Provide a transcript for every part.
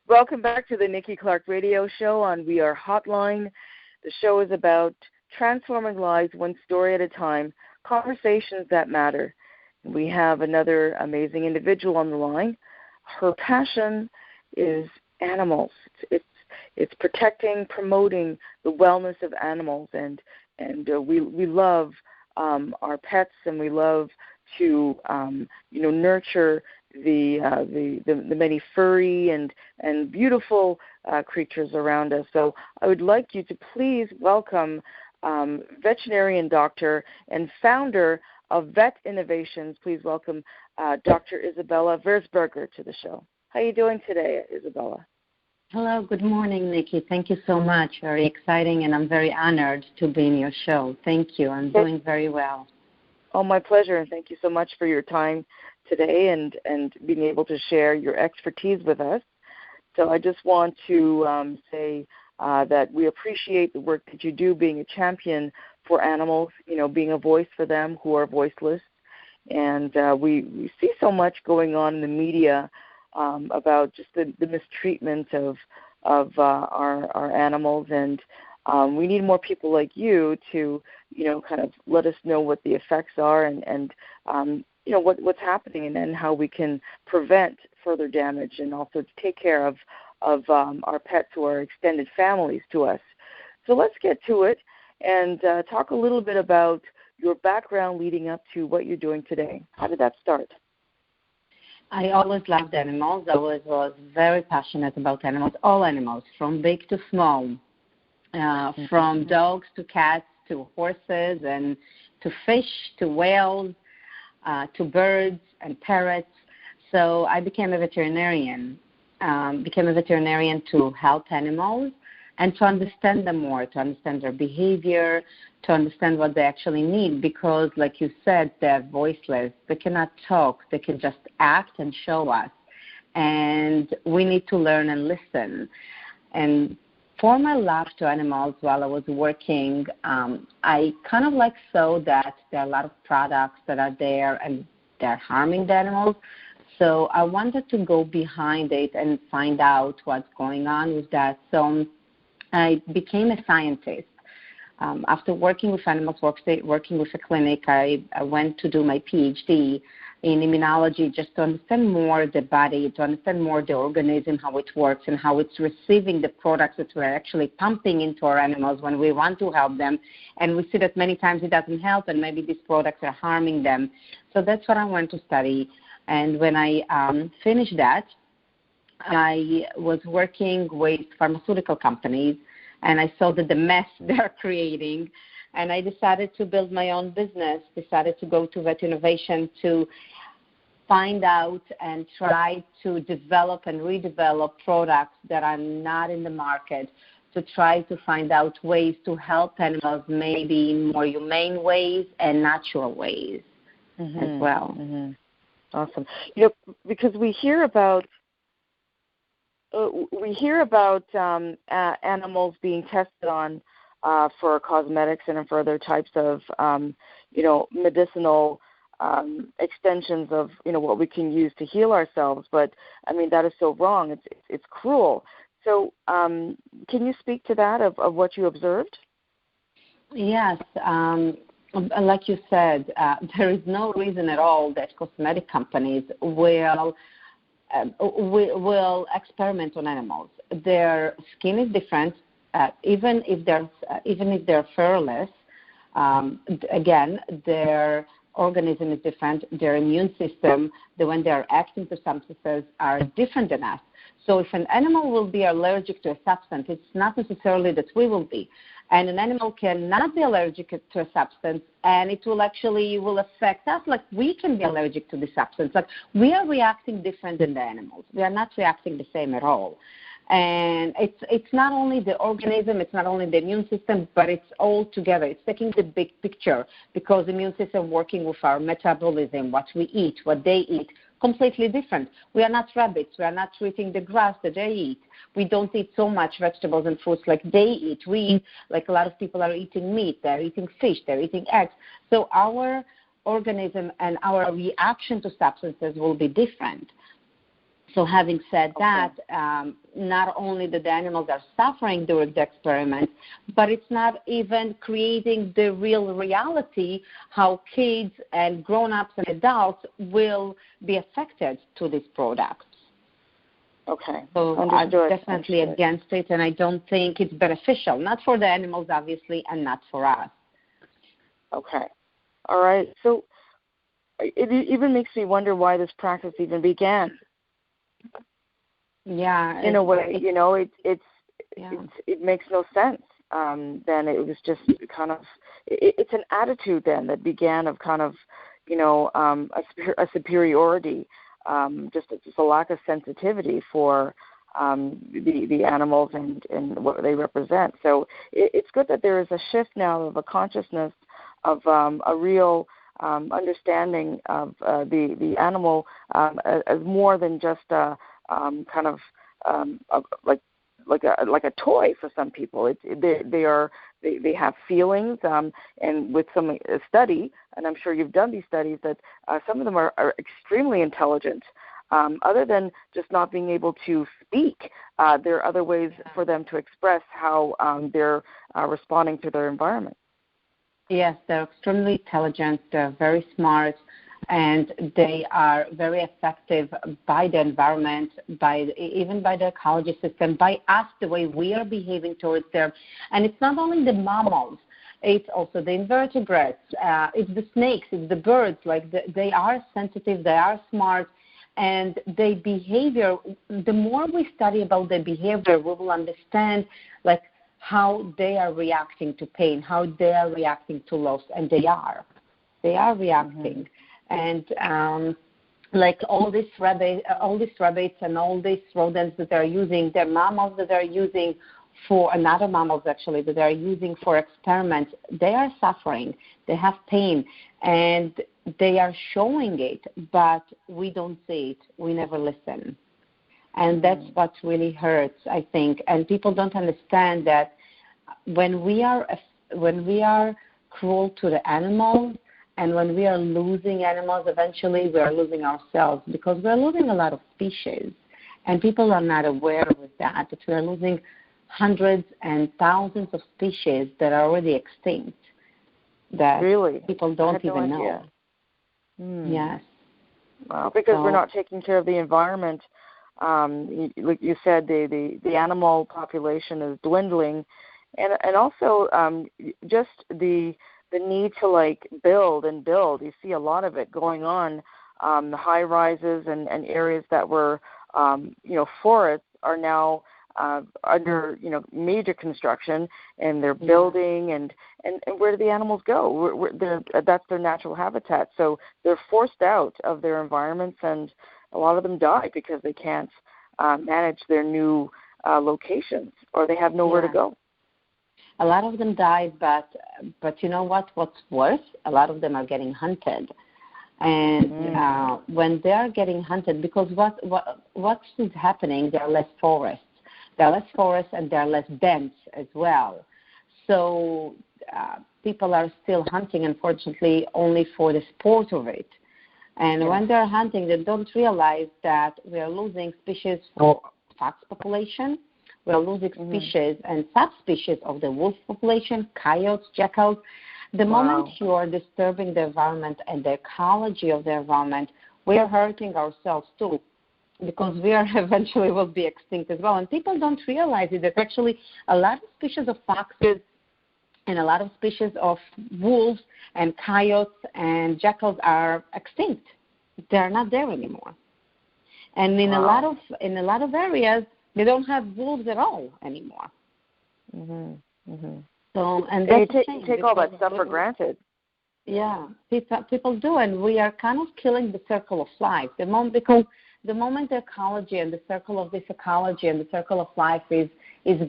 Welcome back to the Nikki Clarke Radio Show on We Are Hotline. The show is about transforming lives one story at a time, conversations that matter. We have another amazing individual on the line. Her passion is animals. It's protecting, promoting the wellness of animals, and we love our pets, and we love to nurture the many furry and beautiful creatures around us. So I would like you to please welcome veterinarian doctor and founder of Vetinnovation. Please welcome Dr. Isabella Verzberger to the show. How are you doing today, Isabella? Hello, good morning, Nikki. Thank you so much. Very exciting, and I'm very honored to be in your show. Thank you. I'm doing very well. Oh, my pleasure, and thank you so much for your time today and being able to share your expertise with us. So I just want to say that we appreciate the work that you do, being a champion for animals, being a voice for them who are voiceless. And we see so much going on in the media about just the mistreatment of our animals, and we need more people like you to kind of let us know what the effects are and what's happening, and then how we can prevent further damage, and also to take care of our pets who are extended families to us. So let's get to it and talk a little bit about your background leading up to what you're doing today. How did that start? I always loved animals. I always was very passionate about animals, all animals, from big to small, from dogs to cats to horses and to fish to whales to birds and parrots. So I became a veterinarian to help animals and to understand them more, to understand their behavior, to understand what they actually need, because, like you said, they're voiceless. They cannot talk. They can just act and show us. And we need to learn and listen. And for my love to animals while I was working, I kind of saw that there are a lot of products that are there and they're harming the animals. So I wanted to go behind it and find out what's going on with that. So I became a scientist. After working with animals, working with a clinic, I went to do my PhD in immunology just to understand more the body, to understand more the organism, how it works, and how it's receiving the products that we're actually pumping into our animals when we want to help them. And we see that many times it doesn't help, and maybe these products are harming them. So that's what I went to study. And when I finished that, I was working with pharmaceutical companies, and I saw that the mess they're creating, and I decided to build my own business, decided to go to Vetinnovation to find out and try to develop and redevelop products that are not in the market, to try to find out ways to help animals, maybe in more humane ways and natural ways as well. Mm-hmm. Awesome. Because we hear about animals being tested on for cosmetics and for other types of medicinal extensions of what we can use to heal ourselves. But I mean, that is so wrong. It's cruel. So can you speak to that of what you observed? Yes. Like you said, there is no reason at all that cosmetic companies will experiment on animals. Their skin is different, even if they're furless. Again, their organism is different. Their immune system, when they are acting to substances, are different than us. So if an animal will be allergic to a substance, it's not necessarily that we will be. And an animal cannot be allergic to a substance, and it will affect us like we can be allergic to the substance. Like we are reacting different than the animals. We are not reacting the same at all. And it's not only the organism, it's not only the immune system, but it's all together. It's taking the big picture, because the immune system working with our metabolism, what we eat, what they eat, completely different. We are not rabbits. We are not eating the grass that they eat. We don't eat so much vegetables and fruits like they eat. We eat, like a lot of people are eating meat. They're eating fish. They're eating eggs. So our organism and our reaction to substances will be different. So having said that, not only that the animals are suffering during the experiment, but it's not even creating the real reality how kids and grown-ups and adults will be affected to these products. Okay. So I'm definitely against it, and I don't think it's beneficial, not for the animals, obviously, and not for us. Okay. All right. So it even makes me wonder why this practice even began. Yeah. In a way, you know, it makes no sense. Then it was just kind of, it's an attitude then that began of kind of, you know, a superiority, just a lack of sensitivity for the animals and what they represent. So it's good that there is a shift now of a consciousness of a real understanding of the animal as more than just a kind of like a toy for some people. They have feelings, and with some study, and I'm sure you've done these studies, that some of them are extremely intelligent. Other than just not being able to speak, there are other ways for them to express how they're responding to their environment. Yes, they're extremely intelligent. They're very smart, and they are very effective by the environment, even by the ecology system, by us, the way we are behaving towards them. And it's not only the mammals, it's also the invertebrates, it's the snakes, it's the birds. Like they are sensitive, they are smart, and their behavior, the more we study about their behavior, we will understand like how they are reacting to pain, how they are reacting to loss, and they are reacting. And like all these rabbits and all these rodents that they're using, they're mammals that they're using for, and other mammals actually that they're using for experiments, they are suffering, they have pain, and they are showing it, but we don't see it, we never listen. And that's what really hurts, I think. And people don't understand that when we are cruel to the animals, and when we are losing animals, eventually we are losing ourselves, because we are losing a lot of species. And people are not aware of that we are losing hundreds and thousands of species that are already extinct, that really? People don't even know. Yes. Well, because we're not taking care of the environment. Like you said, the animal population is dwindling, and also just the need to like build. You see a lot of it going on. The high rises and areas that were forests are now under major construction, and they're building, and where do the animals go? That's their natural habitat. So they're forced out of their environments, and a lot of them die because they can't manage their new locations, or they have nowhere to go. A lot of them die, but you know what? What's worse? A lot of them are getting hunted. And when they are getting hunted, because what is happening? There are less forests. There are less forests, and there are less dense as well. So people are still hunting, unfortunately, only for the sport of it. And when they're hunting, they don't realize that we are losing species for fox population. We are losing species and subspecies of the wolf population, coyotes, jackals. The moment you are disturbing the environment and the ecology of the environment, we are hurting ourselves too, because we are eventually will be extinct as well. And people don't realize it, that actually a lot of species of foxes and a lot of species of wolves and coyotes and jackals are extinct. They're not there anymore. And in a lot of areas, they don't have wolves at all anymore. So, and that's you take all that stuff for granted. Yeah, people do, and we are kind of killing the circle of life. Because the moment the ecology and the circle of this ecology and the circle of life is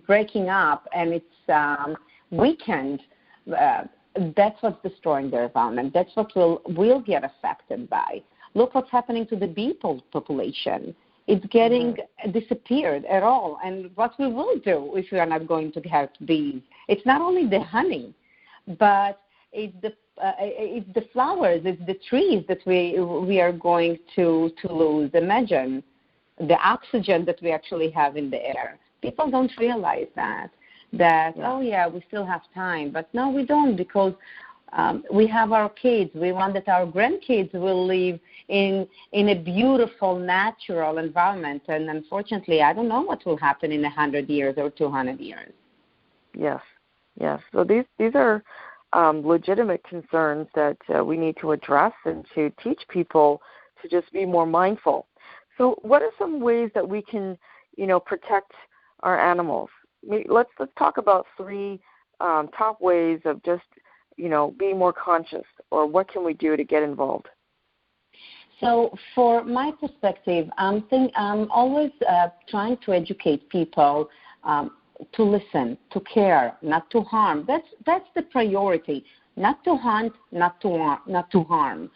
breaking up and it's weakened, that's what's destroying the environment. That's what we'll get affected by. Look what's happening to the bee population. It's getting disappeared at all. And what we will do if we are not going to have bees, it's not only the honey, but it's the flowers, it's the trees that we are going to lose. Imagine the oxygen that we actually have in the air. People don't realize that, oh, yeah, we still have time. But no, we don't, because we have our kids. We want that our grandkids will live in a beautiful, natural environment. And unfortunately, I don't know what will happen in 100 years or 200 years. Yes. So these are legitimate concerns that we need to address and to teach people to just be more mindful. So what are some ways that we can, protect our animals? Let's talk about 3 top ways of just, being more conscious, or what can we do to get involved? So for my perspective, I'm always trying to educate people to listen, to care, not to harm. That's the priority. Not to hunt, not to harm.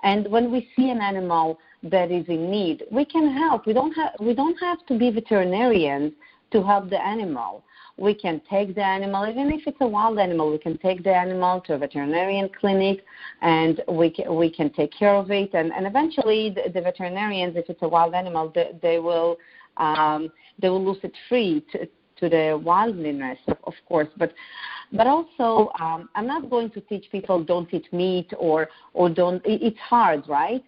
And when we see an animal that is in need, we can help. We don't have to be veterinarians to help the animal. We can take the animal, even if it's a wild animal, we can take the animal to a veterinarian clinic, and we can take care of it. And eventually, the veterinarians, if it's a wild animal, they will lose it free to the wildness, of course. But also, I'm not going to teach people don't eat meat or don't. It's hard, right?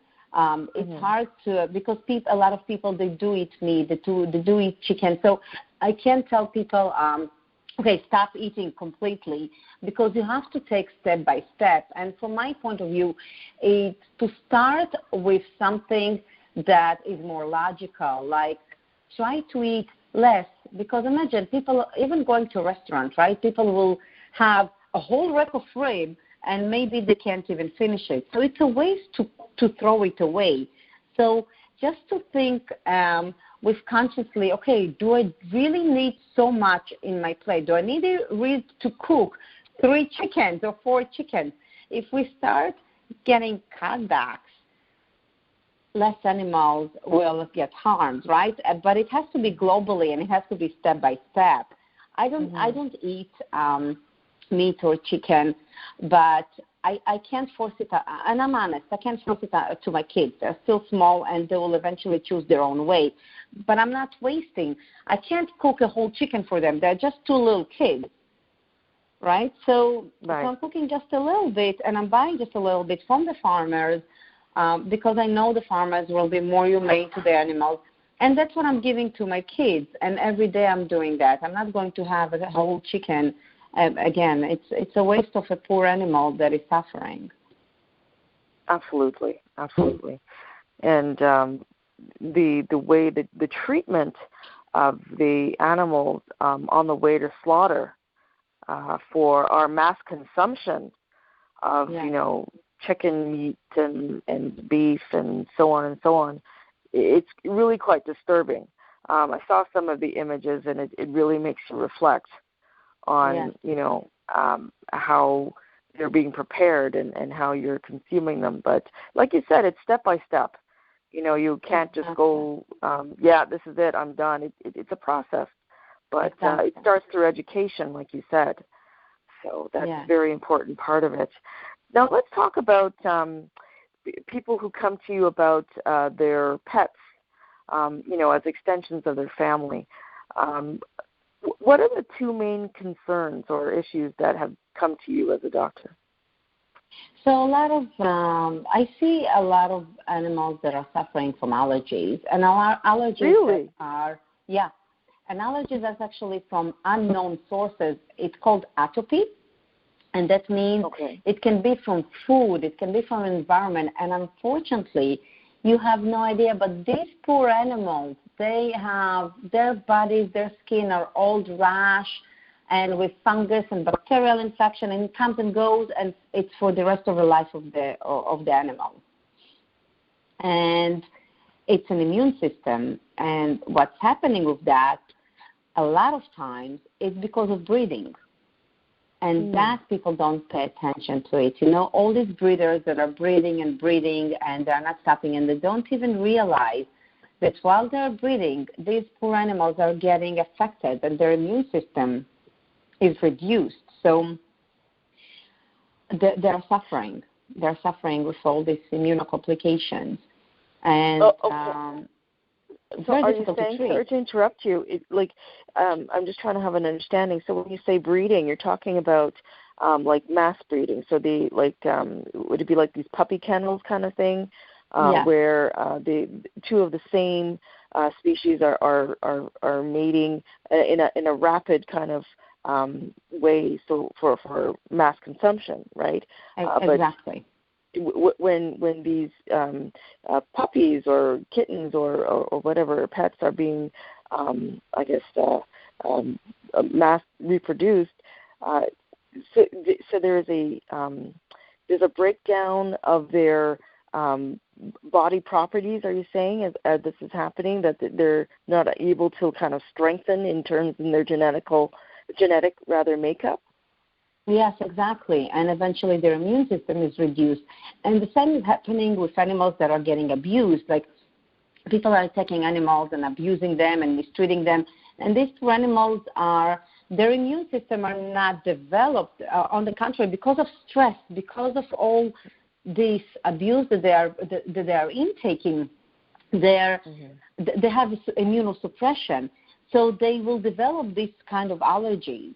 It's hard because a lot of people, they do eat meat, they do eat chicken. So I can't tell people, okay, stop eating completely, because you have to take step by step. And from my point of view, it's to start with something that is more logical, like try to eat less. Because imagine people, even going to a restaurant, right? People will have a whole rack of rib, and maybe they can't even finish it. So it's a waste to throw it away. So just to think with consciously, okay, do I really need so much in my plate? Do I need to cook 3 chickens or 4 chickens? If we start getting cutbacks, less animals will get harmed, right? But it has to be globally, and it has to be step by step. I don't eat meat or chicken, but I can't force it, and I'm honest, I can't force it to my kids. They're still small, and they will eventually choose their own way. But I'm not wasting. I can't cook a whole chicken for them. They're just 2 little kids, right? So I'm cooking just a little bit, and I'm buying just a little bit from the farmers, because I know the farmers will be more humane to the animals. And that's what I'm giving to my kids. And every day I'm doing that. I'm not going to have a whole chicken. Again, it's a waste of a poor animal that is suffering. Absolutely. And the way that the treatment of the animals on the way to slaughter for our mass consumption of, chicken meat and beef and so on, it's really quite disturbing. I saw some of the images, and it really makes you reflect on, how they're being prepared and how you're consuming them. But like you said, it's step by step. You can't just go, this is it, I'm done. It's a process. But it starts through education, like you said. So that's a very important part of it. Now let's talk about people who come to you about their pets, as extensions of their family. What are the 2 main concerns or issues that have come to you as a doctor? So I see a lot of animals that are suffering from allergies, and our allergies and allergies are actually from unknown sources. It's called atopy, and that means it can be from food, it can be from environment, and unfortunately, you have no idea, but these poor animals, they have their bodies, their skin are all rash and with fungus and bacterial infection, and it comes and goes, and it's for the rest of the life of the animal. And it's an immune system, and what's happening with that a lot of times is because of breeding. And that people don't pay attention to it. All these breeders that are breeding, and they're not stopping, and they don't even realize that while they're breeding, these poor animals are getting affected, and their immune system is reduced. So they're suffering. They're suffering with all these immunocomplications. And are you saying, sorry to interrupt you, I'm just trying to have an understanding. So when you say breeding, you're talking about like mass breeding. So would it be like these puppy kennels kind of thing, where the two of the same species are mating in a rapid kind of way, so for mass consumption, right? Exactly. But when these puppies or kittens or whatever pets are being, mass reproduced, so there's a breakdown of their body properties. Are you saying as this is happening, that they're not able to kind of strengthen in terms of their genetic makeup? Yes, exactly. And eventually their immune system is reduced. And the same is happening with animals that are getting abused. Like people are taking animals and abusing them and mistreating them. And these poor animals their immune system are not developed. On the contrary, because of stress, because of all this abuse that they are intaking, they have immunosuppression. So they will develop this kind of allergies.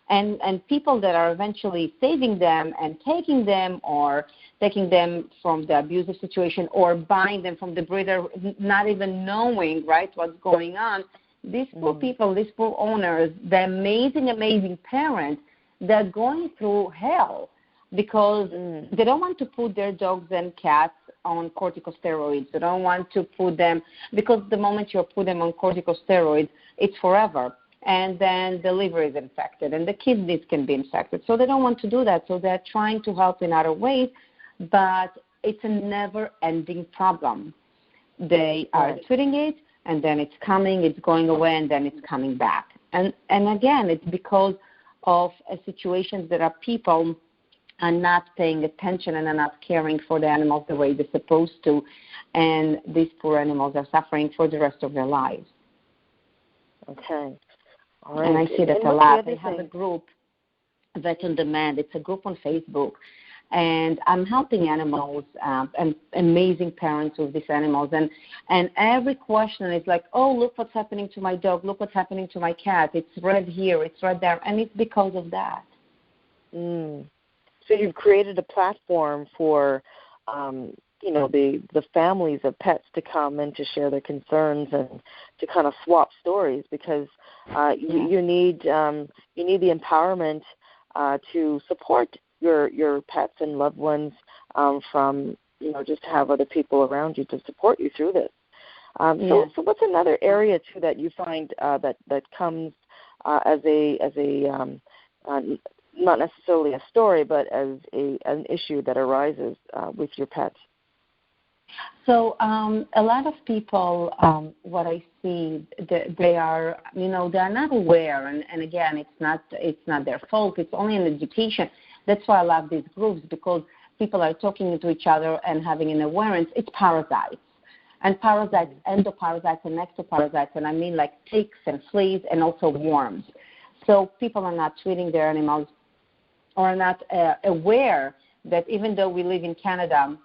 And people that are eventually saving them and taking them or taking them from the abusive situation or buying them from the breeder, not even knowing, right, what's going on, these poor people, these poor owners, the amazing parents, they're going through hell because they don't want to put their dogs and cats on corticosteroids. They don't want to put them, because the moment you put them on corticosteroids, it's forever. And then the liver is infected and the kidneys can be infected. So they don't want to do that. So they're trying to help in other ways, but it's a never-ending problem. They are treating it, and then it's coming, it's going away, and then it's coming back. And again, it's because of situations that our people are not paying attention and are not caring for the animals the way they're supposed to, and these poor animals are suffering for the rest of their lives. Okay. All right. And I see that a lot. They have a group, Vet on Demand. It's a group on Facebook. And I'm helping animals and amazing parents with these animals. And every question is like, oh, look what's happening to my dog. Look what's happening to my cat. It's red here. It's red there. And it's because of that. So you've created a platform for the families of pets to come and to share their concerns and to kind of swap stories, because you need the empowerment to support your pets and loved ones from just to have other people around you to support you through this. So what's another area too that you find that comes as a not necessarily a story, but as an issue that arises with your pets? So a lot of people, what I see, they are not aware, and again, it's not their fault. It's only an education. That's why I love these groups, because people are talking to each other and having an awareness. It's parasites, and parasites, endoparasites and ectoparasites, and I mean like ticks and fleas and also worms. So people are not treating their animals or are not aware that even though we live in Canada,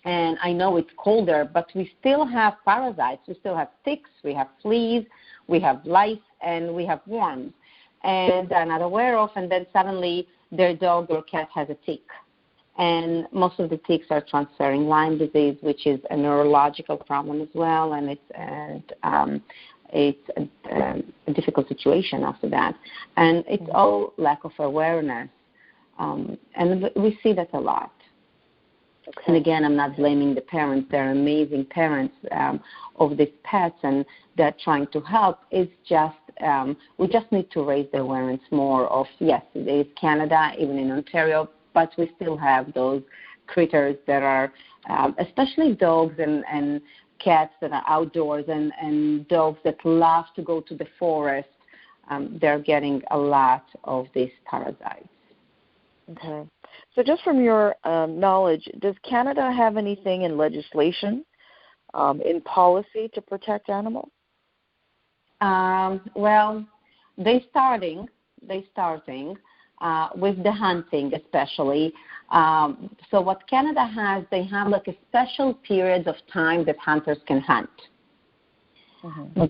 and I know it's colder, but we still have parasites. We still have ticks, we have fleas, we have lice, and we have worms. And they're not aware of, and then suddenly their dog or cat has a tick. And most of the ticks are transferring Lyme disease, which is a neurological problem as well, and it's a difficult situation after that. And it's all lack of awareness. And we see that a lot. Okay. And again, I'm not blaming the parents. They're amazing parents of these pets, and they're trying to help. It's just we just need to raise the awareness more of, yes, it is Canada, even in Ontario, but we still have those critters that are, especially dogs and cats that are outdoors and dogs that love to go to the forest. They're getting a lot of these parasites. Okay. So just from your knowledge, does Canada have anything in legislation, in policy to protect animals? Well, they're starting with the hunting especially. So what Canada has, they have like a special period of time that hunters can hunt.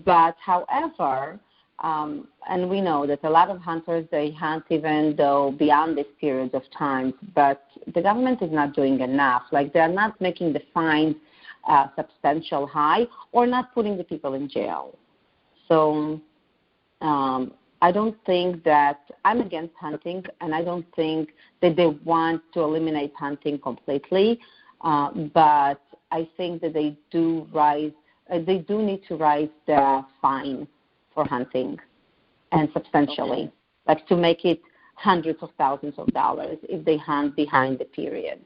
But however, and we know that a lot of hunters, they hunt even though beyond this period of time, but the government is not doing enough. Like, they're not making the fines substantial high or not putting the people in jail. So I don't think that I'm against hunting, and I don't think that they want to eliminate hunting completely, but I think that they do need to raise the fine for hunting, and substantially, like to make it hundreds of thousands of dollars if they hunt behind the period,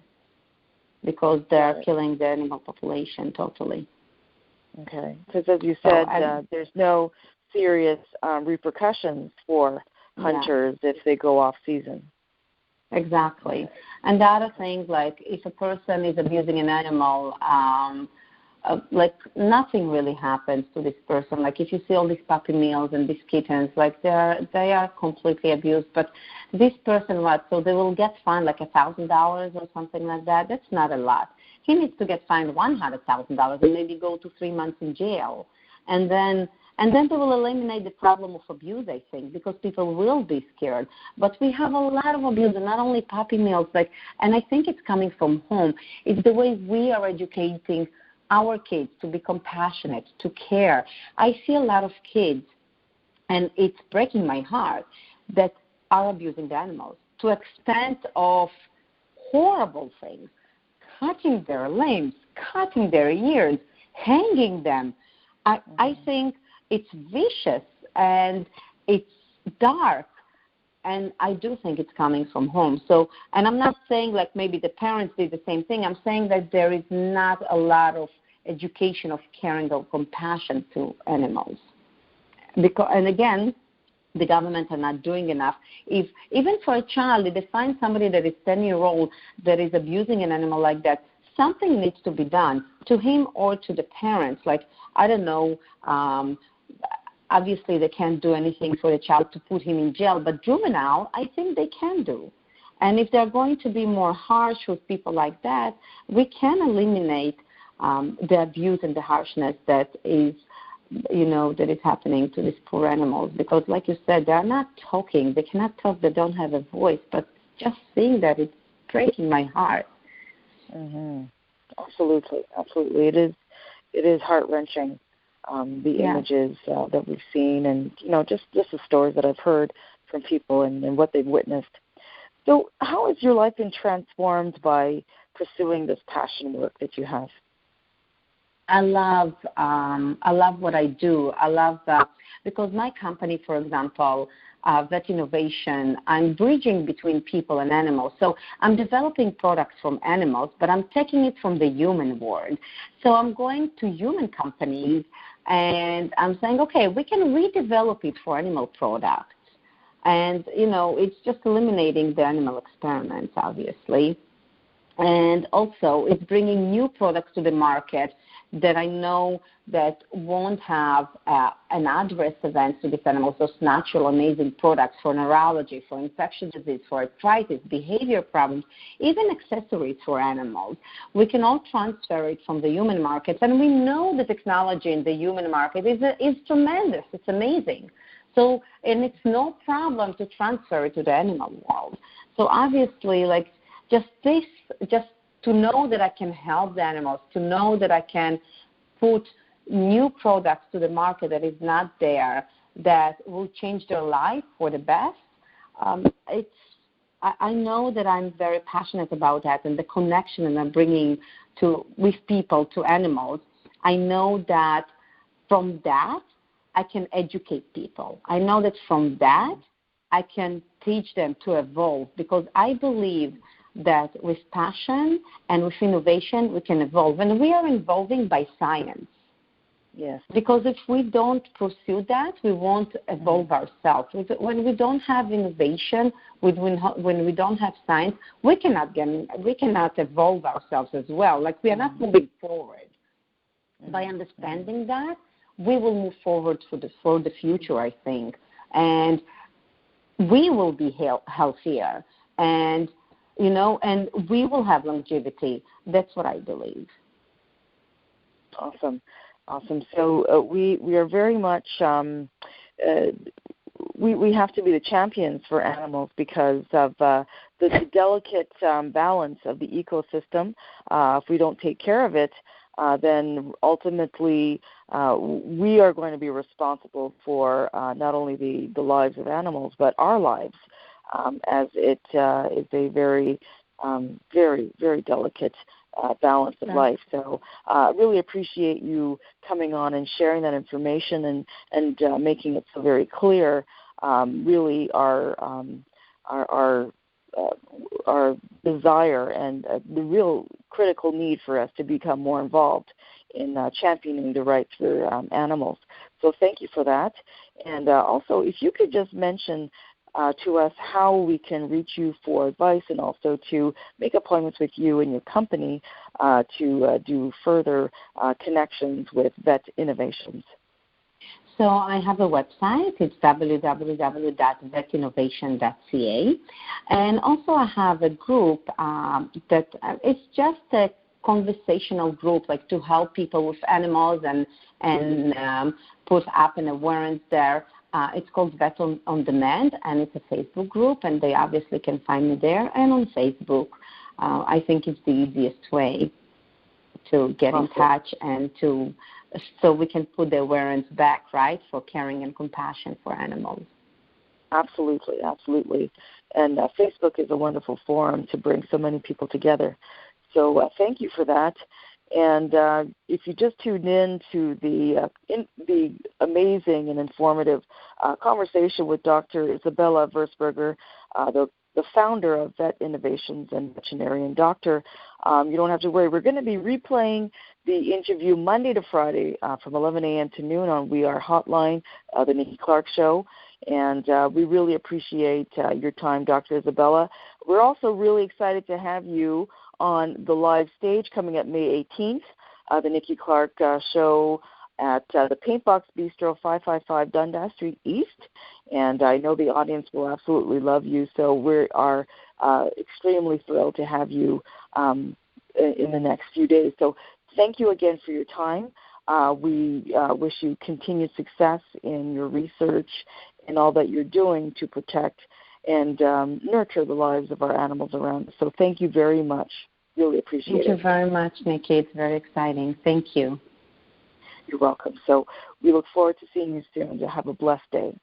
because they're killing the animal population totally. Okay, because as you said, there's no serious repercussions for hunters if they go off season. Exactly. And the other thing, like if a person is abusing an animal, like nothing really happens to this person. Like if you see all these puppy mills and these kittens, like they are completely abused. But this person, so they will get fined like $1,000 or something like that. That's not a lot. He needs to get fined $100,000 and maybe go to 3 months in jail. And then they will eliminate the problem of abuse, I think, because people will be scared. But we have a lot of abuse, and not only puppy mills, and I think it's coming from home. It's the way we are educating our kids to be compassionate, to care. I see a lot of kids, and it's breaking my heart, that are abusing the animals to the extent of horrible things, cutting their limbs, cutting their ears, hanging them. I think it's vicious and it's dark, and I do think it's coming from home. So, and I'm not saying like maybe the parents did the same thing. I'm saying that there is not a lot of education of caring or compassion to animals. And again, the government are not doing enough. If even for a child, if they find somebody that is 10-year-old that is abusing an animal like that, something needs to be done to him or to the parents. Like, I don't know, obviously they can't do anything for the child to put him in jail, but juvenile, I think they can do. And if they're going to be more harsh with people like that, we can eliminate the abuse and the harshness that is happening to these poor animals. Because like you said, they're not talking. They cannot talk. They don't have a voice. But just seeing that, it's breaking my heart. Mm-hmm. Absolutely. It is heart-wrenching, the images that we've seen, and just the stories that I've heard from people and what they've witnessed. So how has your life been transformed by pursuing this passion work that you have? I love what I do. I love because my company, for example, Vetinnovation, I'm bridging between people and animals. So I'm developing products from animals, but I'm taking it from the human world. So I'm going to human companies and I'm saying, okay, we can redevelop it for animal products. And, it's just eliminating the animal experiments, obviously. And also it's bringing new products to the market that I know that won't have an adverse event to these animals, those natural, amazing products for neurology, for infectious disease, for arthritis, behavior problems, even accessories for animals. We can all transfer it from the human markets, and we know the technology in the human market is tremendous. It's amazing. So, and it's no problem to transfer it to the animal world. So obviously, just to know that I can help the animals, to know that I can put new products to the market that is not there, that will change their life for the best, I know that I'm very passionate about that, and the connection that I'm bringing with people to animals. I know that from that, I can educate people. I know that from that, I can teach them to evolve, because I believe that with passion and with innovation, we can evolve. And we are evolving by science. Yes. Because if we don't pursue that, we won't evolve ourselves. When we don't have innovation, when we don't have science, we cannot evolve ourselves as well. Like, we are not moving forward. By understanding that, we will move forward for the future, I think. And we will be healthier. And and we will have longevity. That's what I believe. Awesome. Awesome. So we are very much we have to be the champions for animals because of the delicate balance of the ecosystem. If we don't take care of it, then ultimately we are going to be responsible for not only the lives of animals but our lives, as it is a very, very delicate balance of life. So really appreciate you coming on and sharing that information and making it so very clear. Really our desire and the real critical need for us to become more involved in championing the rights for animals. So thank you for that. And also, if you could just mention to us how we can reach you for advice and also to make appointments with you and your company to do further connections with Vetinnovations. So I have a website. It's www.vetinnovation.ca. And also I have a group that it's just a conversational group, like to help people with animals and put up an awareness there. It's called Vet on Demand, and it's a Facebook group, and they obviously can find me there and on Facebook. I think it's the easiest way to get in touch and so we can put the awareness back, right, for caring and compassion for animals. Absolutely, absolutely. And Facebook is a wonderful forum to bring so many people together. So thank you for that. And if you just tuned in to the amazing and informative conversation with Dr. Isabella Verzberger, the founder of Vetinnovations and veterinarian doctor, you don't have to worry. We're going to be replaying the interview Monday to Friday from 11 a.m. to noon on We Are Hotline, the Nikki Clarke Show. And we really appreciate your time, Dr. Isabella. We're also really excited to have you on the live stage coming up May 18th, the Nikki Clarke Show at the Paintbox Bistro, 555 Dundas Street East. And I know the audience will absolutely love you, so we are extremely thrilled to have you in the next few days. So thank you again for your time. We wish you continued success in your research and all that you're doing to protect and nurture the lives of our animals around us. So thank you very much. Really appreciate it. Thank you very much, Nikki. It's very exciting. Thank you. You're welcome. So we look forward to seeing you soon. Have a blessed day.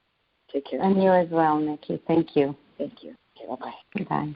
Take care. And you as well, Nikki. Thank you. Thank you. Okay, bye-bye. Bye.